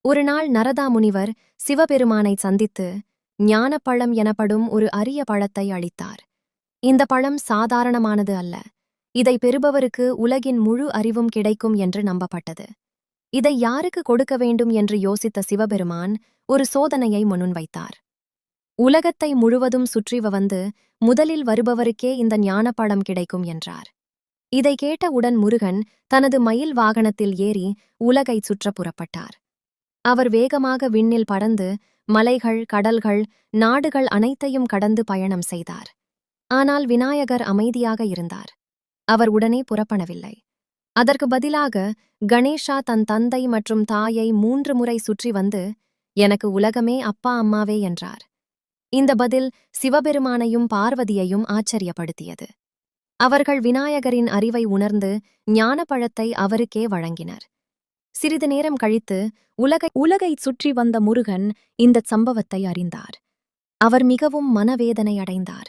ஒருநாள் நரதா முனிவர் சிவபெருமானை சந்தித்து ஞானப்பழம் எனப்படும் ஒரு அரிய பழத்தை அளித்தார். இந்த பழம் சாதாரணமானது அல்ல. இதை பெறுபவருக்கு உலகின் முழு அறிவும் கிடைக்கும் என்று நம்பப்பட்டது. இதை யாருக்கு கொடுக்க வேண்டும் என்று யோசித்த சிவபெருமான் ஒரு சோதனையை முன்வைத்தார். உலகத்தை முழுவதும் சுற்றி வந்து முதலில் வருபவருக்கே இந்த ஞானப்பழம் கிடைக்கும் என்றார். இதை கேட்டவுடன் முருகன் தனது மயில் வாகனத்தில் ஏறி உலகைச் சுற்ற புறப்பட்டார். அவர் வேகமாக விண்ணில் பறந்து மலைகள், கடல்கள், நாடுகள் அனைத்தையும் கடந்து பயணம் செய்தார். ஆனால் விநாயகர் அமைதியாக இருந்தார். அவர் உடனே புறப்படவில்லை. அதற்கு பதிலாக கணேஷா தன் தந்தை மற்றும் தாயை 3 முறை சுற்றி வந்து, எனக்கு உலகமே அப்பா அம்மாவே என்றார். இந்த பதில் சிவபெருமானையும் பார்வதியையும் ஆச்சரியப்படுத்தியது. அவர்கள் விநாயகரின் அறிவை உணர்ந்து ஞானப்பழத்தை அவருக்கே வழங்கினர். சிறிது நேரம் கழித்து உலகைச் சுற்றி வந்த முருகன் இந்தச் சம்பவத்தை அறிந்தார். அவர் மிகவும் மனவேதனை அடைந்தார்.